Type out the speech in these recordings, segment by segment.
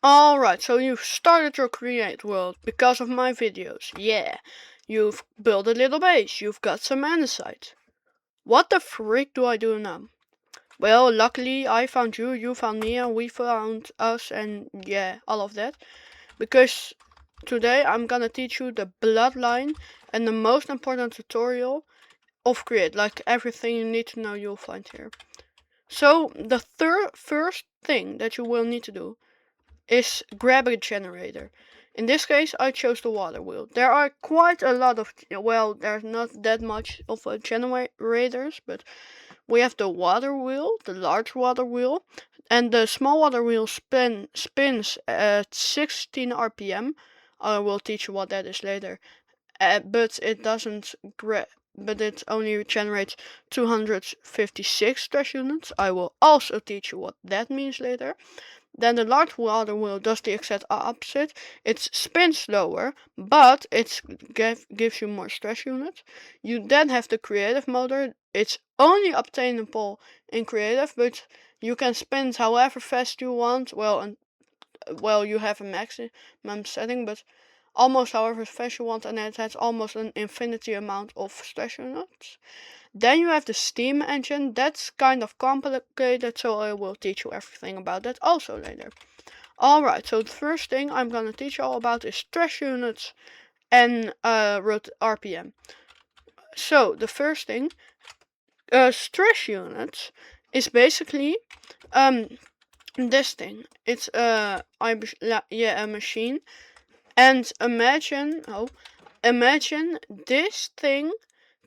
Alright, so you've started your create world because of my videos. Yeah, you've built a little base, you've got some andesite. What the frick do I do now? Well, luckily I found you, you found me, and we found us, and yeah, all of that. Because today I'm gonna teach you the bloodline and the most important tutorial of create. Like everything you need to know you'll find here. So the first thing that you will need to do is grab a generator. In this case, I chose the water wheel. There are quite a lot of, well, there's not that much of generators, but we have the water wheel, the large water wheel, and the small water wheel spins at 16 RPM. I will teach you what that is later. But it doesn't but it only generates 256 stress units. I will also teach you what that means later. Then the large water wheel does the exact opposite. It spins slower, but it gives you more stress units. You then have the creative motor. It's only obtainable in creative, but you can spin it however fast you want. Well, you have a maximum setting, but almost however fast you want, and it has almost an infinity amount of stress units. Then you have the steam engine. That's kind of complicated, so I will teach you everything about that also later. Alright, so the first thing I'm gonna teach you all about is stress units and RPM. So the first thing, stress units is basically this thing. It's a machine. And imagine this thing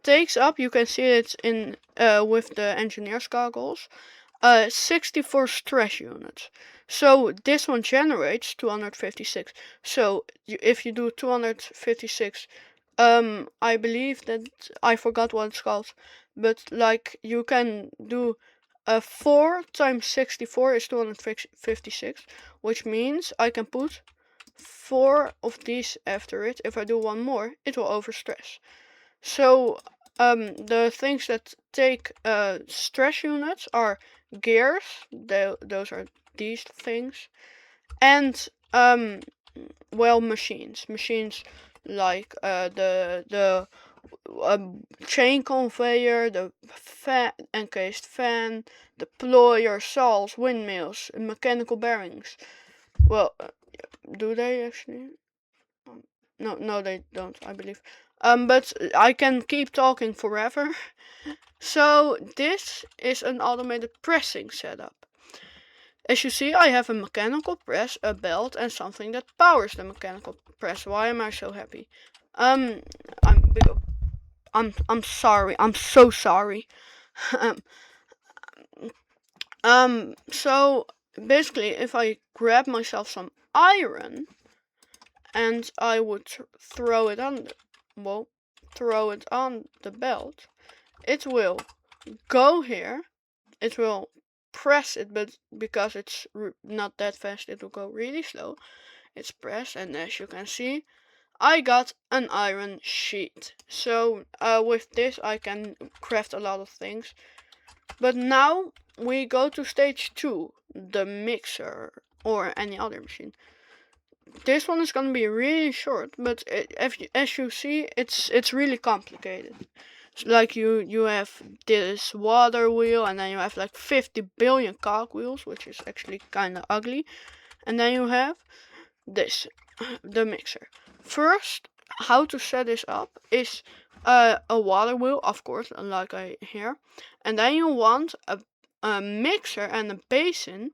takes up. You can see it in with the engineer's goggles. 64 stress units. So this one generates 256. So if you do 256, I believe that I forgot what it's called, but like you can do 4 times 64 is 256, which means I can put 4 of these after it. If I do one more, it will overstress. So the things that take stress units are gears. Those are these things, and well, machines like the chain conveyor, the encased fan, the ployer, saws, windmills, mechanical bearings. Well, do they actually? No, they don't, I believe. But I can keep talking forever. So this is an automated pressing setup. As you see, I have a mechanical press, a belt, and something that powers the mechanical press. Why am I so happy? Um, I'm I'm sorry. I'm so sorry. So basically, if I grab myself some iron and I would throw it on throw it on the belt, it will go here. It will press it, but because it's not that fast, it will go really slow. It's pressed, and as you can see, I got an iron sheet. So with this I can craft a lot of things. But now we go to stage 2, the mixer or any other machine. This one is gonna be really short, but as you see, it's really complicated. Like you have this water wheel, and then you have like 50 billion cogwheels, which is actually kind of ugly. And then you have this, the mixer. First, how to set this up is a water wheel, of course, like I hear, and then you want a mixer and a basin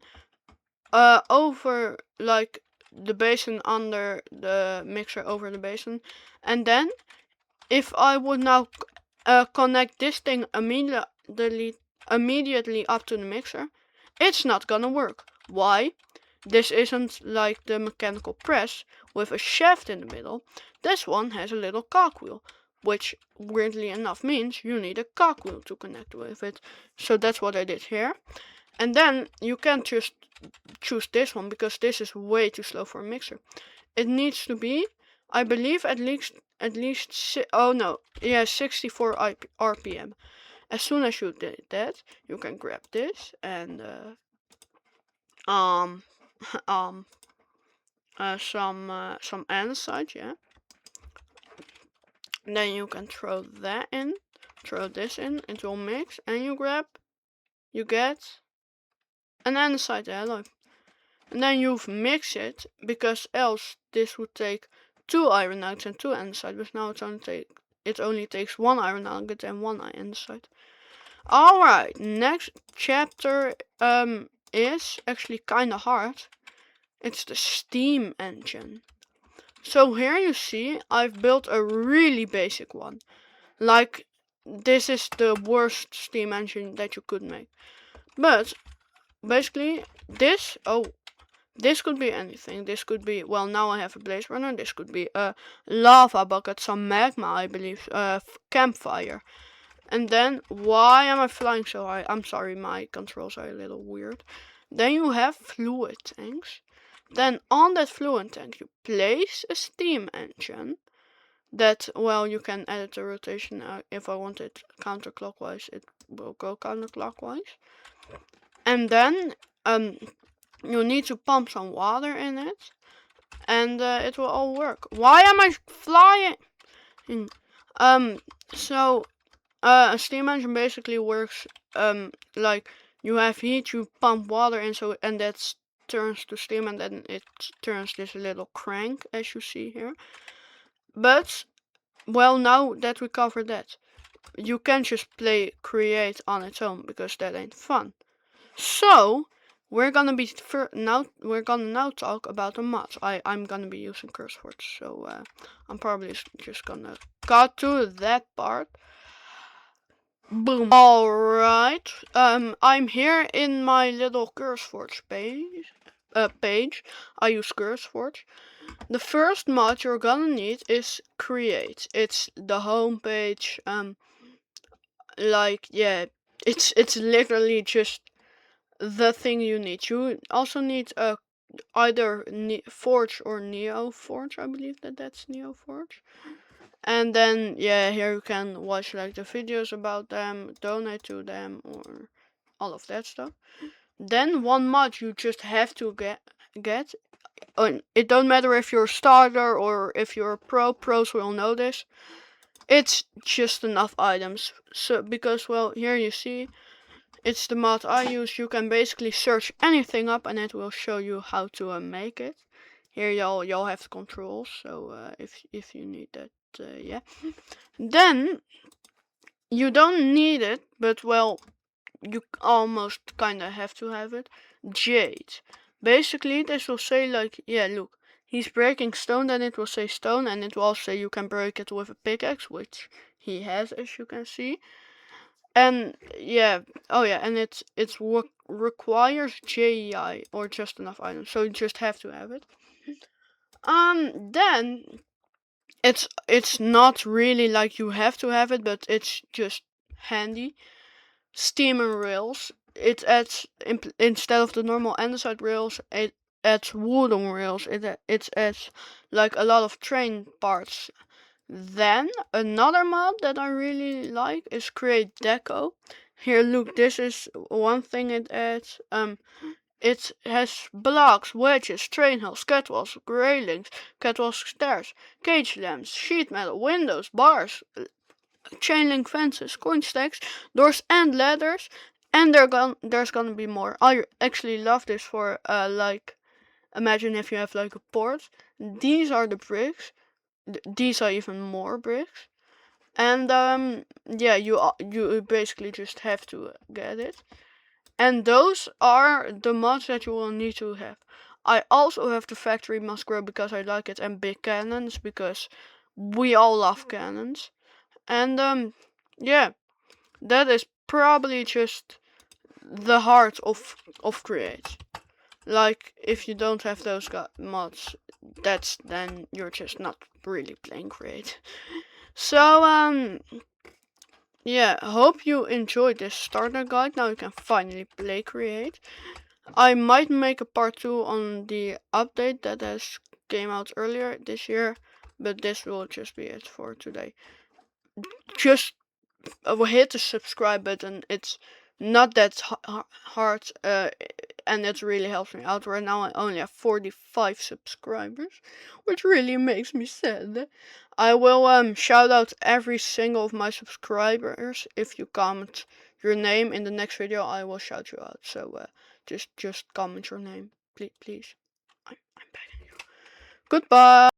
over, like the basin under the mixer over the basin. And then if I would now connect this thing immediately up to the mixer, it's not gonna work. Why? This isn't like the mechanical press with a shaft in the middle. This one has a little cogwheel, which weirdly enough means you need a cogwheel to connect with it. So that's what I did here. And then you can't just choose this one because this is way too slow for a mixer. It needs to be, I believe, at least oh no, yeah, 64 RPM. As soon as you did that, you can grab this and um um some andesite, yeah. Then you can throw that in, throw this in, it will mix, and you get an andesite alloy. And then you've mixed it, because else this would take 2 iron nuggets and 2 andesite, but now it only takes 1 iron nugget and 1 andesite. Alright, next chapter is actually kinda hard. It's the steam engine. So here you see I've built a really basic one. Like, this is the worst steam engine that you could make. But basically this could be anything. This could be, well, now I have a blaze runner. This could be a lava bucket, some magma, I believe, campfire. And then, why am I flying so high? I'm sorry, my controls are a little weird. Then you have fluid tanks. Then on that fluid tank you place a steam engine. That, well, you can edit the rotation. If I want it counterclockwise, it will go counterclockwise. And then you need to pump some water in it, and it will all work. Why am I flying? So a steam engine basically works like you have heat, you pump water in, and that turns to steam, and then it turns this little crank, as you see here. But, well, now that we covered that, you can't just play create on its own, because that ain't fun. So we're gonna now talk about the mods. I'm gonna be using curse words, so I'm probably just gonna cut to that part. Boom. Alright. I'm here in my little CurseForge page. I use CurseForge. The first mod you're gonna need is create. It's the home page. Like, yeah, it's literally just the thing you need. You also need either Forge or Neo Forge. I believe that's Neo Forge. And then, yeah, here you can watch like the videos about them, donate to them, or all of that stuff. Then one mod you just have to get. It don't matter if you're a starter or if you're a pro. Pros will know this. It's just enough items. So, because, well, here you see, it's the mod I use. You can basically search anything up and it will show you how to make it. Here y'all have the controls, so if you need that, yeah. Then you don't need it, but, well, you almost kinda have to have it. Jade. Basically this will say, like, yeah, look, he's breaking stone, then it will say stone, and it will also say you can break it with a pickaxe, which he has, as you can see. And yeah, oh yeah, and it requires JEI or just enough items, so you just have to have it. Then it's not really like you have to have it, but it's just handy. Steam and rails. It adds instead of the normal andesite rails, it adds wooden rails. It adds like a lot of train parts. Then another mod that I really like is create deco. Here, look, this is one thing it adds. It has blocks, wedges, train hulls, catwalks, railings, catwalk stairs, cage lamps, sheet metal, windows, bars, chain link fences, coin stacks, doors and ladders, and there's gonna be more. I actually love this for like, imagine if you have like a port. These are the bricks. These are even more bricks, and yeah, you basically just have to get it. And those are the mods that you will need to have. I also have the factory must grow because I like it, and big cannons because we all love cannons. And yeah, that is probably just the heart of create. Like, if you don't have those mods, then you're just not really playing create. So yeah, hope you enjoyed this starter guide. Now you can finally play create. I might make a part 2 on the update that has came out earlier this year, but this will just be it for today. Just hit the subscribe button. It's not that hard. and it really helps me out. Right now I only have 45 subscribers, which really makes me sad. I will shout out every single of my subscribers. If you comment your name in the next video, I will shout you out. So just comment your name, please. I'm begging you. Goodbye.